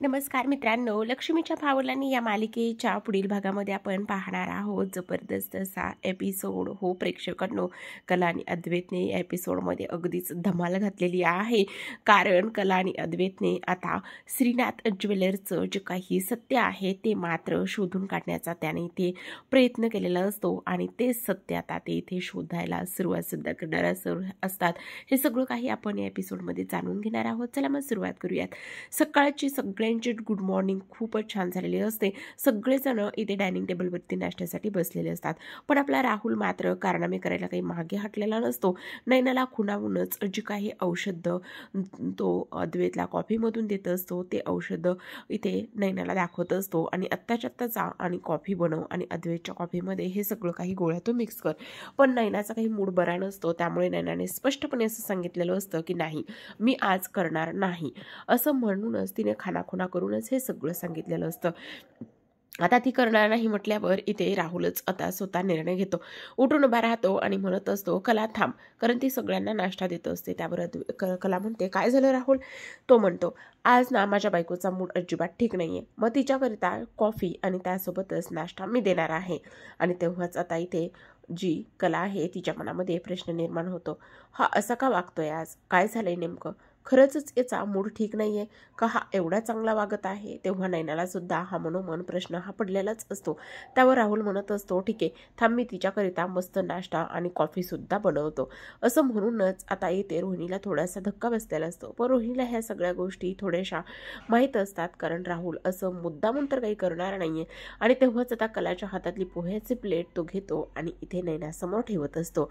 नमस्कार मित्रांनो, लक्ष्मीच्या भावलानी या मालिकेच्या पुढील भागामध्ये आपण पाहणार आहोत जबरदस्त असा एपिसोड. हो प्रेक्षकांनो, कला आणि अद्वैतने या एपिसोडमध्ये अगदीच धमाल घातलेली आहे. कारण कला आणि अद्वैतने आता श्रीनाथ ज्वेलर्सचं जे काही सत्य आहे ते मात्र शोधून काढण्याचा त्याने इथे प्रयत्न केलेला असतो आणि ते सत्य आता ते इथे शोधायला सुद्धा करणार असतात. हे सगळं काही आपण या एपिसोडमध्ये जाणून घेणार आहोत. चला मग सुरुवात करूयात. सकाळची सगळ्यांची गुड मॉर्निंग खूपच छान झालेली असते. सगळेजण इथे डायनिंग टेबलवरती नाश्त्यासाठी बसलेले असतात. पण आपला राहुल मात्र कारनामे करायला काही मागे हटलेला नसतो. नैनाला खुणावूनच जी काही औषधं तो अद्वैतला कॉफीमधून देत असतो ते औषधं इथे नैनाला दाखवत असतो आणि आत्ताच्या आत्ता जा आणि कॉफी बनव आणि अद्वैतच्या कॉफीमध्ये हे सगळं काही गोळ्यातून मिक्स कर. पण नैनाचा काही मूड बरा नसतो. त्यामुळे नैनाने स्पष्टपणे असं सांगितलेलं असतं की नाही, मी आज करणार नाही असं म्हणूनच तिने खानाखुणा करूनच हे सगळं सांगितलेलं असतं. आता ती करणार नाही म्हटल्यावर इथे राहुलच आता स्वतः निर्णय घेतो. उठून उभा राहतो आणि म्हणत असतो, कला थांब. कारण ती सगळ्यांना नाश्ता देत असते. त्यावर कला म्हणते, काय झालं राहुल? तो म्हणतो, आज ना माझ्या बायकोचा मूड अजिबात ठीक नाहीये. मग तिच्याकरिता कॉफी आणि त्यासोबतच नाश्ता मी देणार आहे. आणि तेव्हाच आता इथे जी कला आहे तिच्या मनामध्ये प्रश्न निर्माण होतो. हा असा का वागतोय आज? काय झालंय नेमकं? खरंच याचा मूड ठीक नाहीये का हा एवढा चांगला वागत आहे? तेव्हा नैनाला सुद्धा हा मनोमन प्रश्न हा पडलेलाच असतो. त्यावर राहुल म्हणत असतो, ठीक आहे, थांब, मी तिच्याकरिता मस्त नाश्ता आणि कॉफी सुद्धा बनवतो. असं म्हणूनच आता येते रोहिणीला थोडासा धक्का बसलेला असतो. पण रोहिणीला ह्या सगळ्या गोष्टी थोड्याशा माहीत असतात. कारण राहुल असं मुद्दामून तर काही करणार नाहीये. आणि तेव्हाच आता कलाच्या हातातली पोह्याची प्लेट तो घेतो आणि इथे नैनासमोर ठेवत असतो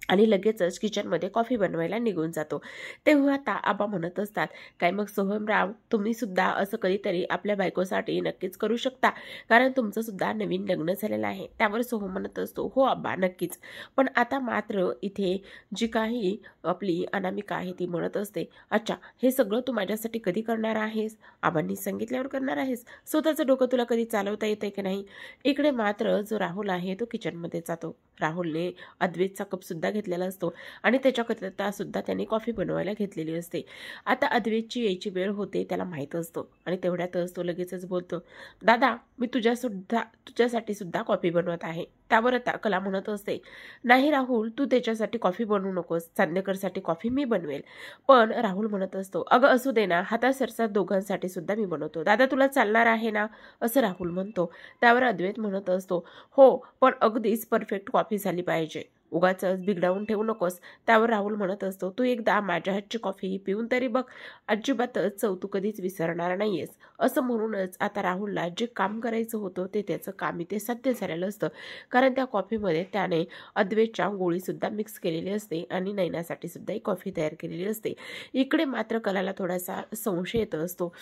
आणि लगेचच किचनमध्ये कॉफी बनवायला निघून जातो. तेव्हा आता आबा म्हणत असतात, काय मग सोहमराव, तुम्ही सुद्धा असं कधीतरी आपल्या बायकोसाठी नक्कीच करू शकता, कारण तुमचं सुद्धा नवीन लग्न झालेलं आहे. त्यावर सोहम म्हणत असतो, हो आबा नक्कीच. पण आता मात्र इथे जी काही आपली अनामिका आहे ती म्हणत असते, अच्छा, हे सगळं तू माझ्यासाठी कधी करणार आहेस? आबांनी सांगितल्यावर करणार आहेस? स्वतःचं डोकं तुला कधी चालवता येतंय की नाही? इकडे मात्र जो राहुल आहे तो किचनमध्ये जातो. राहुलने अद्वैतचा कप सुद्धा घेतलेला असतो आणि त्याच्याकरिता सुद्धा त्याने कॉफी बनवायला घेतलेली असते. आता अद्वैतची यायची वेळ होते, त्याला माहीत असतो आणि तेवढ्यातच तो लगेचच बोलतो, दादा, मी तुझ्यासाठी सुद्धा कॉफी बनवत आहे. त्यावर आता कला म्हणत असते, नाही राहुल, तू त्याच्यासाठी कॉफी बनवू नकोस, चांदेकरसाठी कॉफी मी बनवेल. पण राहुल म्हणत असतो, अगं असू दे ना, हातासरसा दोघांसाठी सुद्धा मी बनवतो. दादा, तुला चालणार आहे ना? असं राहुल म्हणतो. त्यावर अद्वैत म्हणत असतो, हो, पण अगदीच परफेक्ट कॉफी झाली पाहिजे, उगाचच बिघडवून ठेवू नकोस. त्यावर राहुल म्हणत असतो, तू एकदा माझ्या हातची कॉफी पिऊन तरी बघ, अजिबातच चव तू कधीच विसरणार नाहीयेस. असं म्हणूनच आता राहुलला जे काम करायचं होतं ते त्याचं काम इथे साध्य झालेलं असतं. कारण त्या कॉफीमध्ये त्याने अद्वैतच्या गोळीसुद्धा मिक्स केलेली असते आणि नैनासाठी सुद्धा एक कॉफी तयार केलेली असते. इकडे मात्र कलाला थोडासा संशय येत असतो.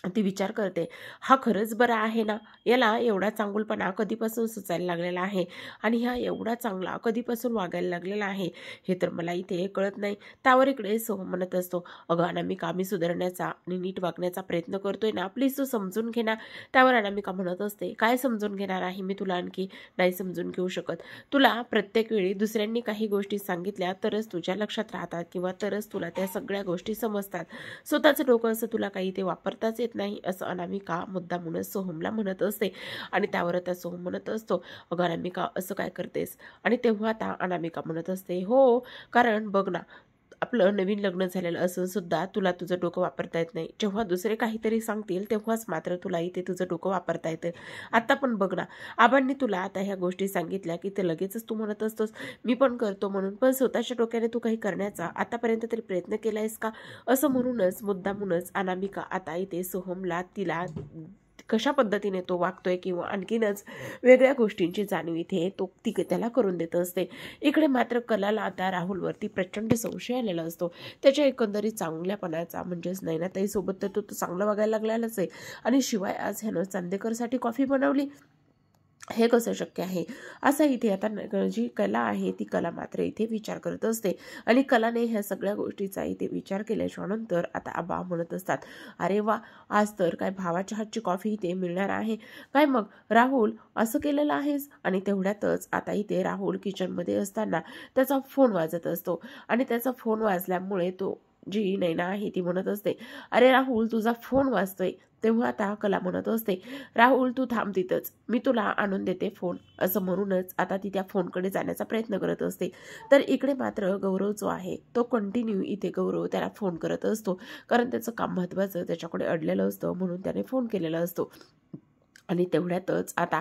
ती विचार करते, हा खरंच बरा आहे ना? याला एवढा चांगुलपणा कधीपासून सुचायला लागलेला आहे आणि हा एवढा चांगला कधीपासून वागायला लागलेला आहे, हे तर मला इथे कळत नाही. त्यावर इकडे सोहम म्हणत असतो, अगं अनामिका, आम्ही सुधारण्याचा आणि नीट वागण्याचा प्रयत्न करतोय ना, प्लीज तू समजून घे ना. त्यावर अनामिका म्हणत असते, काय समजून घेणार आहे मी तुला? आणखी नाही समजून घेऊ शकत. तुला प्रत्येक वेळी दुसऱ्यांनी काही गोष्टी सांगितल्या तरच तुझ्या लक्षात राहतात किंवा तरच तुला त्या सगळ्या गोष्टी समजतात. स्वतःचं डोकं असं तुला काही ते वापरताच नाही, असं अनामिका मुद्दामूनच सोहमला म्हणत असते. आणि त्यावर आता सोहम म्हणत असतो, अगं अनामिका, असं काय करतेस? आणि तेव्हा आता अनामिका म्हणत असते, हो, कारण बघ ना, आपलं नवीन लग्न झालेलं असून सुद्धा तुला तुझं डोकं वापरता येत नाही. जेव्हा दुसरे काहीतरी सांगतील तेव्हाच मात्र तुला इथे तुझं डोकं वापरता येतं. आता पण बघ ना, आबांनी तुला आता ह्या गोष्टी सांगितल्या की ते लगेचच तू म्हणत असतोस मी पण करतो म्हणून, पण स्वतःच्या डोक्याने तू काही करण्याचा आतापर्यंत तरी प्रयत्न केलायस का? असं म्हणूनच मुद्दामूनच अनामिका आता इथे सोहमला तिला कशा पद्धतीने तो वागतोय किंवा आणखीनच वेगळ्या गोष्टींची जाणीव इथे ती त्याला करून देत असते. इकडे मात्र कलाला आता राहुलवरती प्रचंड संशय आलेला असतो. त्याच्या एकंदरीत चांगल्यापणाचा, म्हणजेच नैनाताईसोबत तर तो चांगलं वागायला लागलेलाच आहे आणि शिवाय आज ह्यानं चांदेकरसाठी कॉफी बनवली, हे कसं शक्य आहे? असं इथे आता जी कला आहे ती कला मात्र इथे विचार करत असते आणि कलाने ह्या सगळ्या गोष्टीचा इथे विचार केल्याच्या नंतर आता आबा म्हणत असतात, अरे वा, आज तर काय भावाच्या हातची कॉफी इथे मिळणार आहे काय? मग राहुल, असं केलेलं आहेस? आणि तेवढ्यातच आता इथे राहुल किचनमध्ये असताना त्याचा फोन वाजत असतो आणि त्याचा फोन वाजल्यामुळे तो जी नैना आहे ती म्हणत असते, अरे राहुल तुझा फोन वाजतोय. तेव्हा आता कला म्हणत असते, राहुल तू थांब तिथंच, मी तुला आणून देते फोन. असं म्हणूनच आता ती त्या फोनकडे जाण्याचा प्रयत्न करत असते. तर इकडे मात्र गौरव जो आहे तो कंटिन्यू इथे गौरव त्याला फोन करत असतो, कारण त्याचं काम महत्त्वाचं त्याच्याकडे अडलेलं असतं म्हणून त्याने फोन केलेला असतो. आणि तेवढ्यातच आता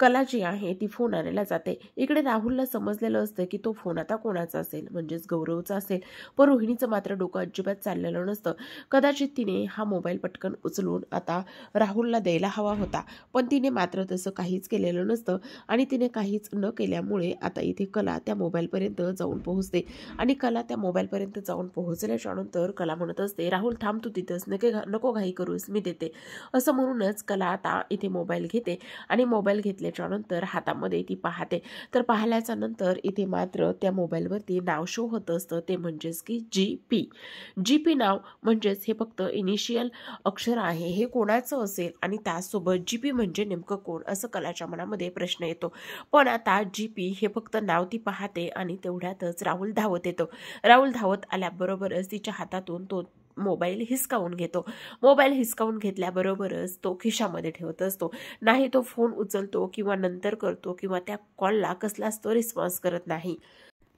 कला जी आहे ती फोन आणायला जाते. इकडे राहुलला समजलेलं असतं की तो फोन आता कोणाचा असेल, म्हणजेच गौरवचा असेल. पण रोहिणीचं मात्र डोकं अजिबात चाललेलं नसतं. कदाचित तिने हा मोबाईल पटकन उचलून आता राहुलला द्यायला हवा होता, पण तिने मात्र तसं काहीच केलेलं नसतं. आणि तिने काहीच न केल्यामुळे आता इथे कला त्या मोबाईलपर्यंत जाऊन पोहोचते. आणि कला त्या मोबाईलपर्यंत जाऊन पोहोचल्याच्या नंतर कला म्हणत असते, राहुल थांब तू तिथंच, नको घाई करूस, मी देते. असं म्हणूनच कला आता इथे मोबाईल घेते आणि मोबाईल घेतल्याच्या नंतर हातामध्ये ती पाहते. तर पाहिल्याच्या नंतर इथे मात्र त्या मोबाईलवरती नाव शो होत असतं, ते म्हणजेच की जीपी नाव. म्हणजेच हे फक्त इनिशियल अक्षर आहे, हे कोणाचं असेल आणि त्यासोबत जीपी म्हणजे नेमकं कोण, असं कलाच्या मनामध्ये प्रश्न येतो. पण आता जीपी हे फक्त नाव ती पाहते आणि तेवढ्यातच राहुल धावत येतो. राहुल धावत आल्याबरोबरच तिच्या हातातून तो मोबाईल हिसकावून घेतो. मोबाईल हिसकावून घेतल्याबरोबरच तो खिशामध्ये ठेवत असतो. नाही तो फोन उचलतो किंवा नंतर करतो किंवा त्या कॉलला कसलाच तो रिस्पॉन्स करत नाही.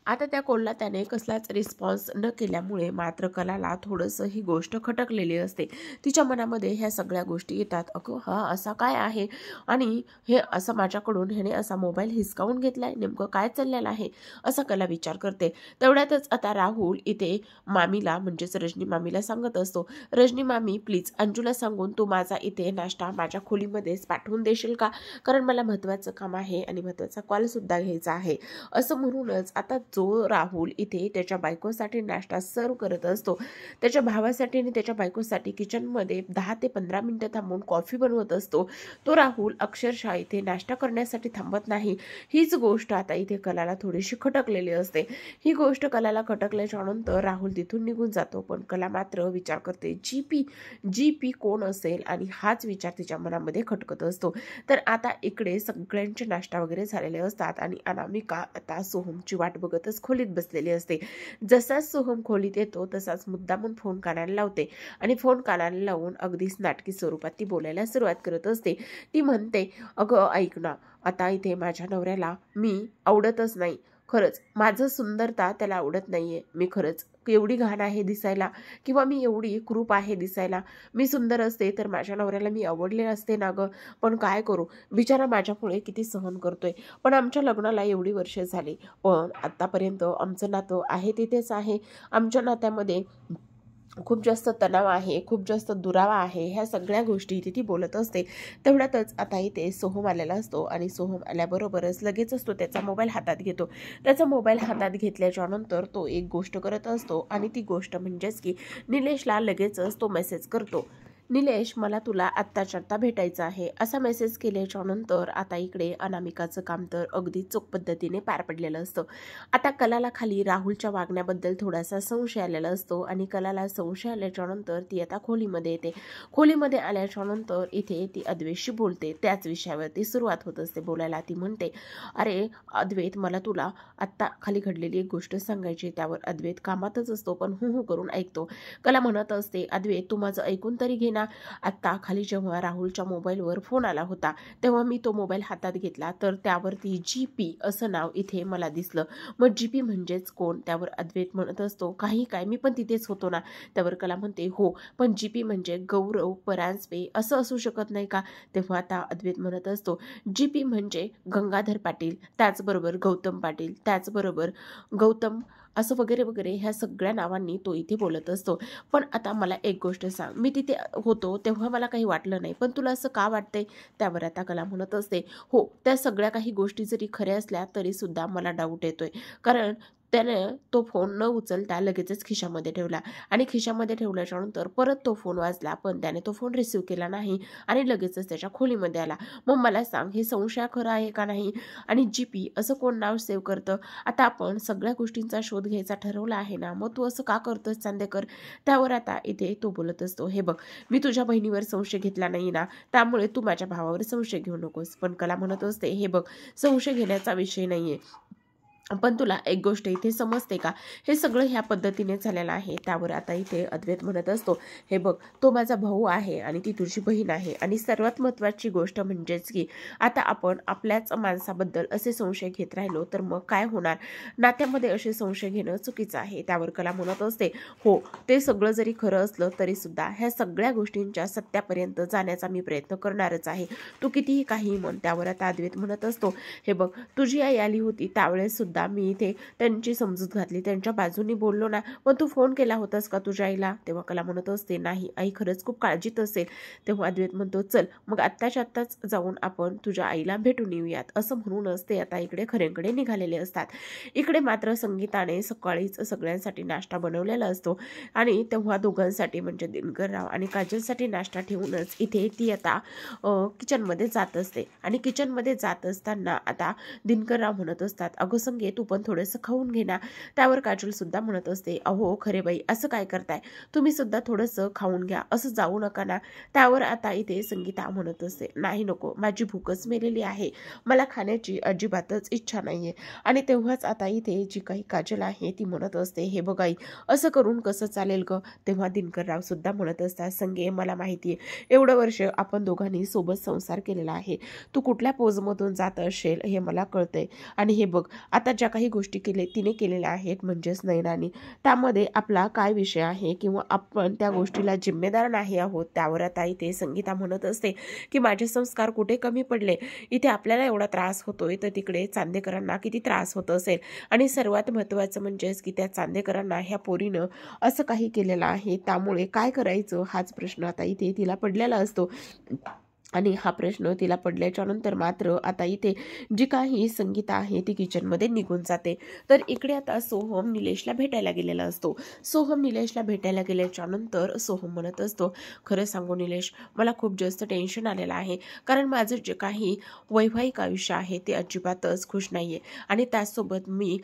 आता त्या कॉलला त्याने कसलाच रिस्पॉन्स न केल्यामुळे मात्र कलाला थोडंसं ही गोष्ट खटकलेली असते. तिच्या मनामध्ये ह्या सगळ्या गोष्टी येतात. अगं हा असा काय आहे आणि हे असं माझ्याकडून ह्याने असा मोबाईल हिसकावून घेतलाय, नेमकं काय चाललेलं आहे, असा कला विचार करते. तेवढ्यातच आता राहुल इथे मामीला म्हणजेच रजनी मामीला सांगत असतो, रजनी मामी प्लीज अंजूला सांगून तू माझा इथे नाश्ता माझ्या खोलीमध्येच पाठवून देशील का, कारण मला महत्त्वाचं काम आहे आणि महत्त्वाचा कॉलसुद्धा घ्यायचा आहे. असं म्हणूनच आता जो राहुल इथे त्याच्या बायकोसाठी नाश्ता सर्व करत असतो, त्याच्या भावासाठी आणि त्याच्या बायकोसाठी किचनमध्ये 10 ते 15 मिनिटं थांबून कॉफी बनवत असतो, तो राहुल अक्षरशः इथे नाश्ता करण्यासाठी थांबत नाही. हीच गोष्ट आता इथे कलाला थोडीशी खटकलेली असते. ही गोष्ट कलाला खटकल्याच्या नंतर राहुल तिथून निघून जातो. पण कला मात्र विचार करते, जीपी कोण असेल, आणि हाच विचार तिच्या मनामध्ये खटकत असतो. तर आता इकडे सगळ्यांचे नाश्ता वगैरे झालेले असतात आणि अनामिका आता सोहमची वाट बघतच खोलीत बसलेली असते. जसाच सोहम खोलीत येतो तसाच मुद्दामून फोन कानाला लावते आणि फोन कानाला लावून अगदीच नाटकी स्वरूपात ती बोलायला सुरुवात करत असते. ती म्हणते, अगं ऐक ना, आता इथे माझ्या नवऱ्याला मी आवडतच नाही. खरंच माझं सुंदरता त्याला आवडत नाहीये. मी खरंच एवढी घाण आहे दिसायला किंवा मी एवढी क्रूप आहे दिसायला. मी सुंदर असते तर माझ्या नवऱ्याला मी आवडले असते ना गं, पण काय करू, बिचारा माझ्यामुळे किती सहन करतोय. पण आमच्या लग्नाला एवढी वर्ष झाली, पण आतापर्यंत आमचं नातं आहे तिथेच आहे. आमच्या नात्यामध्ये खूप जास्त तणाव आहे, खूप जास्त दुरावा आहे, ह्या सगळ्या गोष्टी इथे ती बोलत असते. तेवढ्यातच आता इथे सोहम आलेला असतो आणि सोहम आल्याबरोबरच लगेचच तो त्याचा मोबाईल हातात घेतो. त्याचा मोबाईल हातात घेतल्याच्या नंतर तो एक गोष्ट करत असतो आणि ती गोष्ट म्हणजेच की निलेशला लगेचच तो मेसेज करतो, निलेश मला तुला आत्ताच्या आत्ता भेटायचं आहे, असा मेसेज केल्याच्या नंतर आता इकडे अनामिकाचं काम तर अगदी चोख पद्धतीने पार पडलेलं असतं. आता कलाला खाली राहुलच्या वागण्याबद्दल थोडासा संशय आलेला असतो आणि कलाला संशय आल्याच्या नंतर ती आता खोलीमध्ये येते. खोलीमध्ये आल्याच्या नंतर इथे ती अद्वैतशी बोलते. त्याच विषयावरती सुरुवात होत असते बोलायला. ती म्हणते, अरे अद्वैत, मला तुला आत्ता खाली घडलेली एक गोष्ट सांगायची. त्यावर अद्वैत कामातच असतो पण हू करून ऐकतो. कला म्हणत असते, अद्वैत तू माझं ऐकून तरी घे ना. आत्ता खाली जेव्हा राहुलच्या मोबाईलवर फोन आला होता तेव्हा मी तो मोबाईल हातात घेतला तर त्यावरती जीपी असं नाव इथे मला दिसलं. मग जीपी म्हणजेच कोण, त्यावर अद्वैत म्हणत असतो, काही काय, मी पण तिथेच होतो ना. त्यावर कला म्हणते, हो पण जीपी म्हणजे गौरव परांजपे असं असू शकत नाही का. तेव्हा आता अद्वैत म्हणत असतो, जीपी म्हणजे गंगाधर पाटील, त्याचबरोबर गौतम पाटील, त्याचबरोबर गौतम असं वगैरे वगैरे ह्या सगळ्या नावांनी तो इथे बोलत असतो. पण आता मला एक गोष्ट सांग, मी तिथे होतो तेव्हा मला काही वाटलं नाही, पण तुला असं का वाटतंय. त्यावर आता कला म्हणत असते, हो त्या सगळ्या काही गोष्टी जरी खऱ्या असल्या तरी सुद्धा मला डाऊट येतोय, कारण त्याने तो फोन न उचलता लगेचच खिशामध्ये ठेवला आणि खिशामध्ये ठेवल्याच्या नंतर परत तो फोन वाजला पण त्याने तो फोन रिसीव्ह केला नाही आणि लगेचच त्याच्या खोलीमध्ये आला. मग मला सांग, हे संशय खरं आहे का नाही, आणि जीपी असं कोण नाव सेव्ह करतं. आता आपण सगळ्या गोष्टींचा शोध घ्यायचा ठरवला आहे ना, मग तू असं का करतोस चांदेकर. त्यावर आता इथे तो बोलत असतो, हे बघ, मी तुझ्या बहिणीवर संशय घेतला नाही ना, त्यामुळे तू माझ्या भावावर संशय घेऊ नकोस. पण कला म्हणत असते, हे बघ, संशय घेण्याचा विषय नाहीये, पण तुला एक गोष्ट इथे समजते का, हे सगळं ह्या पद्धतीने झालेलं आहे. त्यावर आता इथे अद्वैत म्हणत असतो, हे बघ, तो माझा भाऊ आहे आणि ती तुझी बहीण आहे, आणि सर्वात महत्त्वाची गोष्ट म्हणजेच की आता आपण आपल्याच माणसाबद्दल असे संशय घेत राहिलो तर मग काय होणार. नात्यामध्ये असे संशय घेणं चुकीचं आहे. त्यावर कला म्हणत असते, हो, ते सगळं जरी खरं असलं तरी सुद्धा ह्या सगळ्या गोष्टींच्या सत्यापर्यंत जाण्याचा मी प्रयत्न करणारच आहे, तू कितीही काही म्हण. त्यावर आता अद्वैत म्हणत असतो, हे बघ, तुझी आई आली होती त्यावेळेस सुद्धा मी इथे त्यांची समजूत घातली, त्यांच्या बाजूनी बोललो ना, पण तू फोन केला होतास का तुझ्या आईला. तेव्हा कला म्हणत असते, नाही, आई खरंच खूप काळजीत असेल. तेव्हा अद्वैत म्हणतो, चल मग आत्ताच्या आत्ताच जाऊन आपण तुझ्या आईला भेटून येऊयात. असं म्हणूनच ते आता इकडे खऱ्यांकडे निघालेले असतात. इकडे मात्र संगीताने सकाळीच सगळ्यांसाठी नाश्ता बनवलेला असतो आणि तेव्हा दोघांसाठी म्हणजे दिनकरराव आणि काजलसाठी नाश्ता ठेवूनच इथे ती आता किचनमध्ये जात असते. आणि किचनमध्ये जात असताना आता दिनकरराव म्हणत असतात, अगं संगे, तू पण थोडंसं खाऊन घे ना. त्यावर काजल सुद्धा म्हणत असते, अहो खरे बाई, असं काय करताय, तुम्ही सुद्धा थोडंसं खाऊन घ्या, असं जाऊ नका ना. त्यावर आता इथे संगीता म्हणत असते, नाही नको, माझी भूकच मेलेली आहे, मला खाण्याची अजिबातच इच्छा नाहीये. आणि तेव्हाच आता इथे जी काही काजल आहे ती म्हणत असते, हे बघाई, असं करून कसं चालेल ग. तेव्हा दिनकरराव सुद्धा म्हणत असतात, संगे, मला माहितीये, एवढं वर्ष आपण दोघांनी सोबत संसार केलेला आहे, तू कुठल्या पोजमधून जात असेल हे मला कळतंय. आणि हे बघ, आता ज्या काही गोष्टी तिने केलेल्या आहेत म्हणजेच नयनाने, त्यामध्ये आपला काय विषय आहे किंवा आपण त्या गोष्टीला जिम्मेदार नाही आहोत. त्यावर आता इथे संगीता म्हणत असते की माझे संस्कार कुठे कमी पडले, इथे आपल्याला एवढा त्रास होतोय तर तिकडे चांदेकरांना किती त्रास होत असेल. आणि सर्वात महत्त्वाचं म्हणजेच की त्या चांदेकरांना ह्या पोरीनं असं काही केलेलं आहे, त्यामुळे काय करायचं हाच प्रश्न आता इथे तिला पडलेला असतो. आणि हा प्रश्न तिला पडल्याच्या नंतर मात्र आता इथे जी काही संगीता आहे ती किचनमध्ये निघून जाते. तर इकडे आता सोहम निलेशला भेटायला गेलेला असतो. सोहम निलेशला भेटायला गेल्याच्या नंतर सोहम म्हणत असतो, खरं सांगू निलेश, मला खूप जास्त टेन्शन आलेलं आहे, कारण माझं जे काही वैवाहिक आयुष्य आहे ते अजिबातच खुश नाही आहे, आणि त्याचसोबत मी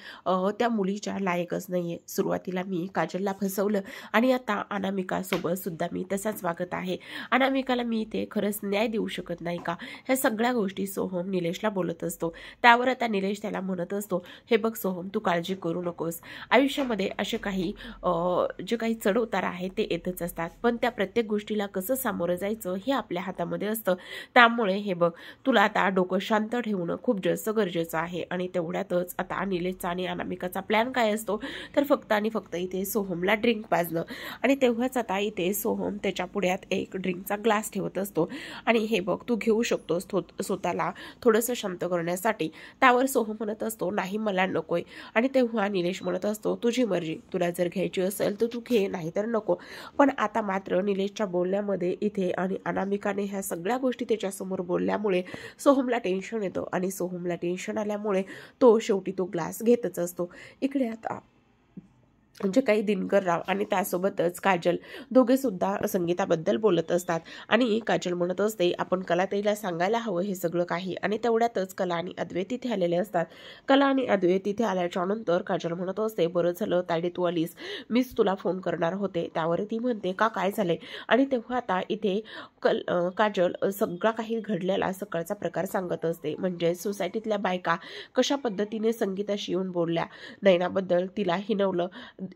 त्या मुलीच्या लायकच नाही आहे. सुरुवातीला मी काजलला फसवलं आणि आता अनामिकासोबत सुद्धा मी तसाच वागत आहे. अनामिकाला मी इथे खरंच न्याय देऊ शकत नाही का. ह्या सगळ्या गोष्टी सोहम निलेशला बोलत असतो. त्यावर आता निलेश त्याला म्हणत असतो, हे बघ सोहम, तू काळजी करू नकोस, आयुष्यामध्ये असे काही जे काही चढउतार आहे ते येतच असतात, पण त्या प्रत्येक गोष्टीला कसं सामोरं जायचं हे आपल्या हातामध्ये असतं. त्यामुळे हे बघ, तुला आता डोकं शांत ठेवणं खूप जास्त गरजेचं आहे. आणि तेवढ्यातच आता निलेशचा आणि अनामिकाचा प्लॅन काय असतो, तर फक्त आणि फक्त इथे सोहमला ड्रिंक पाजणं. आणि तेव्हाच आता इथे सोहम त्याच्या पुढ्यात एक ड्रिंकचा ग्लास ठेवत असतो आणि हे बघ, तू घेऊ शकतोस स्वतःला थोडंसं शांत करण्यासाठी. त्यावर सोहम म्हणत असतो, नाही, मला नकोय. आणि तेव्हा निलेश म्हणत असतो, तुझी मर्जी, तुला जर घ्यायची असेल तर तू घे, नाही तर नको. पण आता मात्र निलेशच्या बोलण्यामध्ये इथे आणि अनामिकाने ह्या सगळ्या गोष्टी त्याच्यासमोर बोलल्यामुळे सोहमला टेन्शन येतं, आणि सोहमला टेन्शन आल्यामुळे तो शेवटी तो ग्लास घेतच असतो. इकडे आता म्हणजे काही दिनकरराव आणि त्यासोबतच काजल दोघे सुद्धा संगीताबद्दल बोलत असतात. आणि काजल म्हणत असते, आपण कलाताईला सांगायला हवं हे सगळं काही. आणि तेवढ्यातच कला आणि अद्वैत तिथे आलेले असतात. कला आणि अद्वैत तिथे आल्याच्या नंतर काजल म्हणत असते, बरं झालं तायडे तू आलीस, मीच तुला फोन करणार होते. त्यावर ती म्हणते, का, काय झालंय. आणि तेव्हा आता इथे काजल सगळा काही घडलेला सकाळचा प्रकार सांगत असते. म्हणजे सोसायटीतल्या बायका कशा पद्धतीने संगीताशी येऊन बोलल्या, नयनाबद्दल तिला हिनवलं,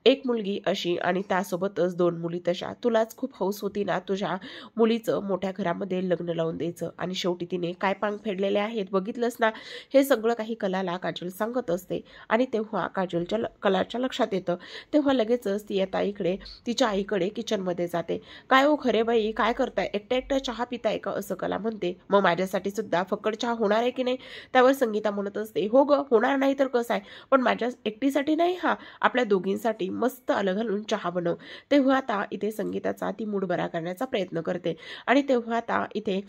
एक मुलगी अशी आणि त्यासोबतच 2 मुली तशा, तुलाच खूप हौस होती ना तुझ्या मुलीचं मोठ्या घरामध्ये लग्न लावून द्यायचं, आणि शेवटी तिने काय पांग फेडलेले आहेत बघितलंस ना. हे सगळं काही कलाला काजल सांगत असते. आणि तेव्हा कलाच्या लक्षात येतं. तेव्हा लगेचच ती आता इकडे तिच्या आईकडे किचनमध्ये जाते. काय हो खरे बाई, काय करताय, एकटं चहा पिताय का, असं कला म्हणते. मग माझ्यासाठी सुद्धा फक्कड चहा होणार आहे की नाही. त्यावर संगीता म्हणत असते, हो ग, होणार नाही तर कसं आहे, पण माझ्या एकटीसाठी नाही, हा आपल्या दोघींसाठी मस्त आलं घालून चहा बनव. तेव्हा आता इथे संगीताचा ती मूड बरा करण्याचा प्रयत्न करते. आणि तेव्हा आता इथे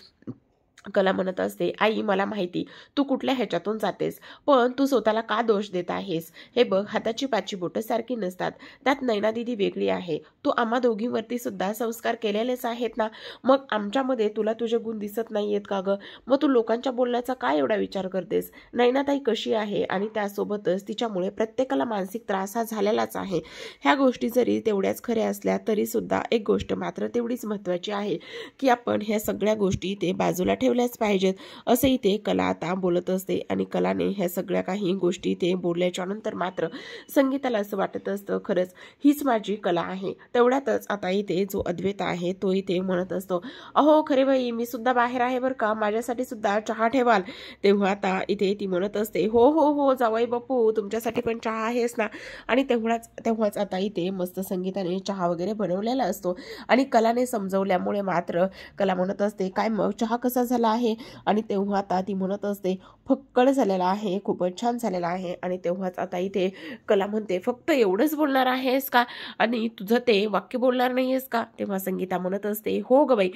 कला म्हणत असते, आई मला माहिती तू कुठल्या ह्याच्यातून जातेस, पण तू स्वतःला का दोष देत आहेस. हे बघ, हाताची पाची बोटं सारखी नसतात, त्यात नयना दिदी वेगळी आहे. तू आम्हा दोघींवरती सुद्धा संस्कार केलेलेच आहेत ना, मग आमच्यामध्ये तुला तुझे गुण दिसत नाहीयेत का ग. मग तू लोकांच्या बोलण्याचा काय एवढा विचार करतेस. नयनाताई कशी आहे आणि त्यासोबतच तिच्यामुळे प्रत्येकाला मानसिक त्रास हा झालेलाच आहे. ह्या गोष्टी जरी तेवढ्याच खऱ्या असल्या तरी सुद्धा एक गोष्ट मात्र तेवढीच महत्त्वाची आहे की आपण ह्या सगळ्या गोष्टी ते बाजूला ठेव ठेवल्याच पाहिजेत, असं इथे कला आता बोलत असते. आणि कलाने ह्या सगळ्या काही गोष्टी ते बोलल्याच्या नंतर मात्र संगीताला असं वाटत असतं खरंच हीच माझी कला आहे. तेवढ्यातच आता इथे जो अद्वैत आहे तो इथे म्हणत असतो, अहो खरे बाई मी सुद्धा बाहेर आहे बरं का, माझ्यासाठी सुद्धा चहा ठेवाल. तेव्हा आता इथे ती म्हणत असते, हो हो हो जावई बापू तुमच्यासाठी पण चहा आहेस ना. आणि तेव्हाच आता इथे मस्त संगीताने चहा वगैरे बनवलेला असतो. आणि कलाने समजवल्यामुळे मात्र कला म्हणत असते, काय मग चहा कसा झाला आहे. आणि तेव्हा आता ती म्हणत असते, फक्कड झालेला आहे, खूपच छान झालेला आहे. आणि तेव्हाच आता इथे कला म्हणते, फक्त एवढंच बोलणार आहेस का आणि तुझं ते वाक्य बोलणार नाहीयेस का. तेव्हा संगीता म्हणत असते, हो ग बाई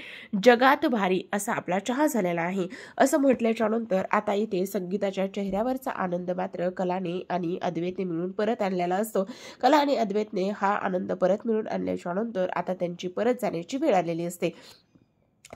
जगात भारी असा आपला चहा झालेला आहे. असं म्हटल्याच्या नंतर आता इथे संगीताच्या चेहऱ्यावरचा आनंद मात्र कलाने आणि अद्वैतने मिळून परत आणलेला असतो. कला आणि अद्वैतने हा आनंद परत मिळून आणल्याच्या नंतर आता त्यांची परत जाण्याची वेळ आलेली असते.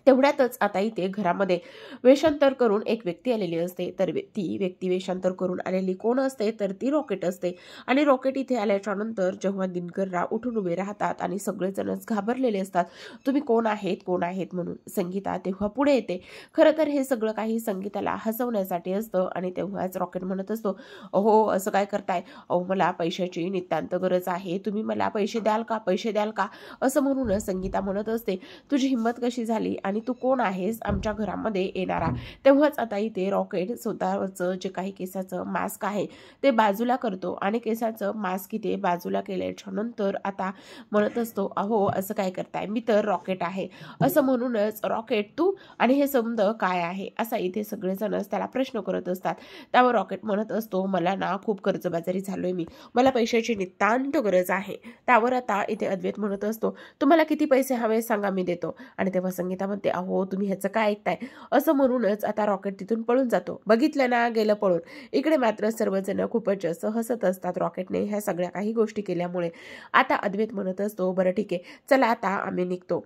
तेवढ्यातच आता इथे घरामध्ये वेषांतर करून एक व्यक्ती आलेली असते. तर ती व्यक्ती वेषांतर करून आलेली कोण असते तर ती रॉकेट असते. आणि रॉकेट इथे आल्याच्या नंतर जेव्हा दिनकरराव उठून उभे राहतात आणि सगळेजणच घाबरलेले असतात, तुम्ही कोण आहेत म्हणून संगीता तेव्हा पुढे येते. खरं तर हे सगळं काही संगीताला हसवण्यासाठी असतं. आणि तेव्हाच रॉकेट म्हणत असतो, अहो असं काय करताय, अहो मला पैशाची नितांत गरज आहे, तुम्ही मला पैसे द्याल का असं म्हणून संगीता म्हणत असते, तुझी हिंमत कशी झाली आणि तू कोण आहेस आमच्या घरामध्ये येणारा. तेव्हाच आता इथे रॉकेट स्वतःचं जे काही केसाचं मास्क आहे ते बाजूला करतो. आणि केसाचं मास्क इथे बाजूला केल्याच्या नंतर आता म्हणत असतो, अहो असं काय करताय, मी तर रॉकेट आहे. असं म्हणूनच रॉकेट तू आणि हे समज काय आहे असा इथे सगळेजणच त्याला प्रश्न करत असतात. त्यावर रॉकेट म्हणत असतो, मला ना खूप कर्जबाजारी झालोय मी, मला पैशाची नितांत गरज आहे. त्यावर आता इथे अद्वैत म्हणत असतो, तुम्हाला किती पैसे हवे सांगा मी देतो. आणि तेव्हा संगीता म्हणते, अहो तुम्ही ह्याचं काय ऐकताय. असं म्हणूनच आता रॉकेट तिथून पळून जातो. बघितलं ना गेलं पळून. इकडे मात्र सर्वजण खूपच जास्त हसत असतात रॉकेटने ह्या सगळ्या काही गोष्टी केल्यामुळे. आता अद्वैत म्हणत असतो, बरं ठीक आहे चला आता आम्ही निघतो.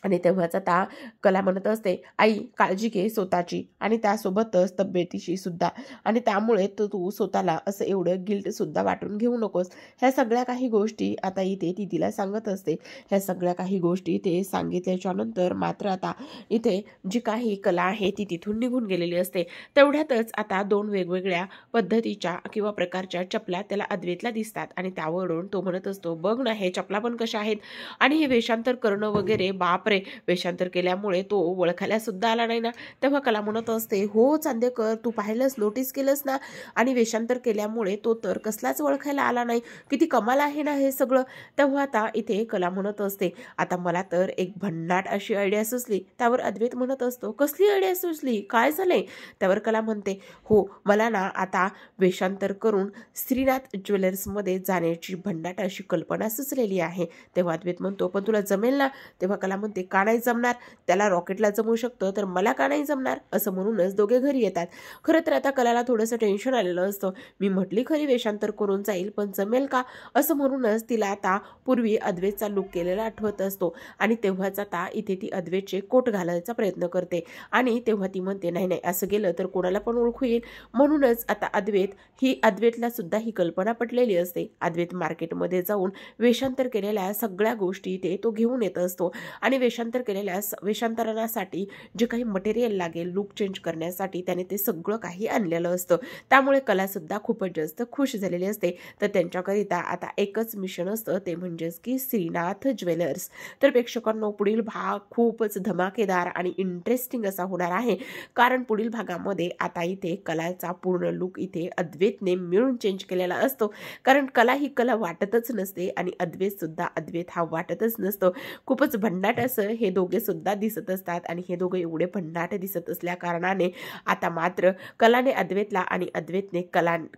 आणि तेव्हाच आता कला म्हणत असते, आई काळजी घे स्वतःची आणि त्यासोबतच तब्येतीची सुद्धा. आणि त्यामुळे तू स्वतःला असं एवढं गिल्ट सुद्धा वाटून घेऊ नकोस. ह्या सगळ्या काही गोष्टी आता इथे ती तिला सांगत असते. ह्या सगळ्या काही गोष्टी ते सांगितल्याच्या नंतर मात्र आता इथे जी काही कला आहे ती तिथून निघून गेलेली असते. तेवढ्यातच आता दोन वेगवेगळ्या पद्धतीच्या किंवा प्रकारच्या चपला त्याला अद्वैतला दिसतात. आणि त्यावरून तो म्हणत असतो, बघ ना हे चपला पण कशा आहेत आणि हे वेषांतर करणं वगैरे बाप रे, वेषांतर केल्यामुळे तो ओळखायला सुद्धा आला नाही ना. तेव्हा कला म्हणत असते, हो चांदेकर तू पाहिलंस नोटीस केलंस ना, आणि वेषांतर केल्यामुळे तो तर कसलाच ओळखायला आला नाही, किती कमाल आहे ना हे सगळं. तेव्हा आता इथे कला म्हणत असते, आता मला तर एक भन्नाट अशी आयडिया सुचली. त्यावर अद्वैत म्हणत असतो, कसली आयडिया सुचली, काय झालंय. त्यावर कला म्हणते, हो मला ना आता वेषांतर करून श्रीनाथ ज्वेलर्समध्ये जाण्याची भन्नाट अशी कल्पना सुचलेली आहे. तेव्हा अद्वैत म्हणतो, पण तुला जमेल ना. तेव्हा कला म्हणते, का नाही जमणार, त्याला रॉकेटला जमू शकतं तर मला का नाही जमणार. असं म्हणूनच दोघे घरी येतात. खरं तर आता कलाला थोडंसं टेन्शन आलेलं असतं. मी म्हटली खरी वेषांतर करून जाईल पण जमेल का. असं म्हणूनच तिला आता पूर्वी अद्वैतचा लुक केलेला आठवत असतो. आणि तेव्हाच आता इथे ती अद्वैतचे कोट घालायचा प्रयत्न करते. आणि तेव्हा ती म्हणते, नाही नाही असं गेलं तर कोणाला पण ओळखू येईल. म्हणूनच आता अद्वैतला सुद्धा ही कल्पना पटलेली असते. अद्वैत मार्केटमध्ये जाऊन वेषांतर केलेल्या सगळ्या गोष्टी तो घेऊन येत असतो. आणि वेषांतरणासाठी जे काही मटेरियल लागेल लुक चेंज करण्यासाठी त्याने ते सगळं काही आणलेलं असतं. त्यामुळे कला सुद्धा खूपच जास्त खुश झालेली असते. तर त्यांच्याकरिता आता एकच मिशन असतं, ते म्हणजेच की श्रीनाथ ज्वेलर्स. तर प्रेक्षकांनो पुढील भाग खूपच धमाकेदार आणि इंटरेस्टिंग असा होणार आहे. कारण पुढील भागामध्ये आता इथे कलाचा पूर्ण लुक इथे अद्वैतने मिळून चेंज केलेला असतो. कारण कला ही कला वाटतच नसते आणि अद्वैत हा वाटतच नसतो. खूपच भन्नाट असं हे दोघे सुद्धा दिसत असतात. आणि हे दोघे एवढे भन्नाट दिसत असल्या कारणाने आता मात्र कलाने अद्वैतला आणि अद्वैतने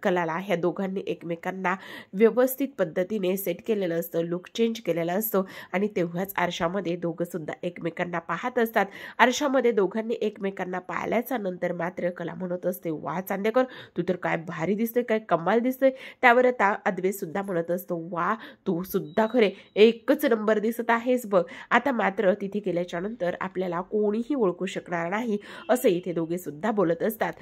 कलाला ह्या दोघांनी एकमेकांना व्यवस्थित पद्धतीने सेट केलेलं असतं, लुक चेंज केलेला असतो. आणि तेव्हाच आरशामध्ये दोघं सुद्धा एकमेकांना पाहत असतात. आरशामध्ये दोघांनी एकमेकांना पाहिल्याच्या नंतर मात्र कला म्हणत असते, वा चांदेकर तू तर काय भारी दिसतोय, काय कमाल दिसतोय. त्यावर आता अद्वैत सुद्धा म्हणत असतो, वा तू सुद्धा खरे एकच नंबर दिसत आहेस बघ. आता मात्र तिथे गेल्याच्या नंतर आपल्याला कोणीही ओळखू शकणार नाही असं इथे दोघे सुद्धा बोलत असतात.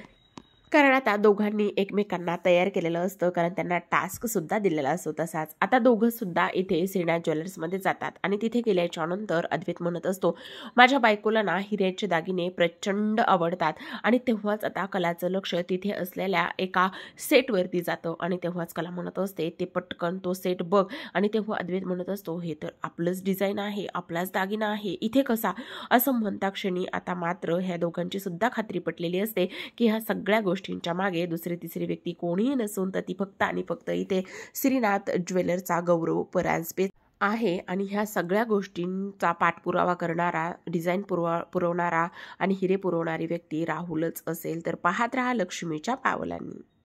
कारण आता दोघांनी एकमेकांना तयार केलेलं असतं, कारण त्यांना टास्क सुद्धा दिलेला असतो. तसाच आता दोघं सुद्धा इथे श्रीनाथ ज्वेलर्समध्ये जातात आणि तिथे गेल्याच्या नंतर अद्वैत म्हणत असतो, माझ्या बायकोला ना हिऱ्याचे दागिने प्रचंड आवडतात. आणि तेव्हाच आता कलाचं लक्ष तिथे असलेल्या एका सेटवरती जातं आणि तेव्हाच कला म्हणत असते, ते पटकन तो सेट बघ. आणि तेव्हा अद्वैत म्हणत असतो, हे तर आपलंच डिझाईन आहे, आपलाच दागिना आहे, इथे कसा, असं म्हणता क्षणी आता मात्र ह्या दोघांची सुद्धा खात्री पटलेली असते की ह्या सगळ्या गोष्टींच्या मागे दुसरी तिसरी व्यक्ती कोणीही नसून तर ती फक्त आणि फक्त इथे श्रीनाथ ज्वेलरचा गौरव परांजपे आहे. आणि ह्या सगळ्या गोष्टींचा पाठपुरावा करणारा, डिझाईन पुरवणारा आणि हिरे पुरवणारी व्यक्ती राहुलच असेल. तर पाहत राहा लक्ष्मीच्या पावलांनी.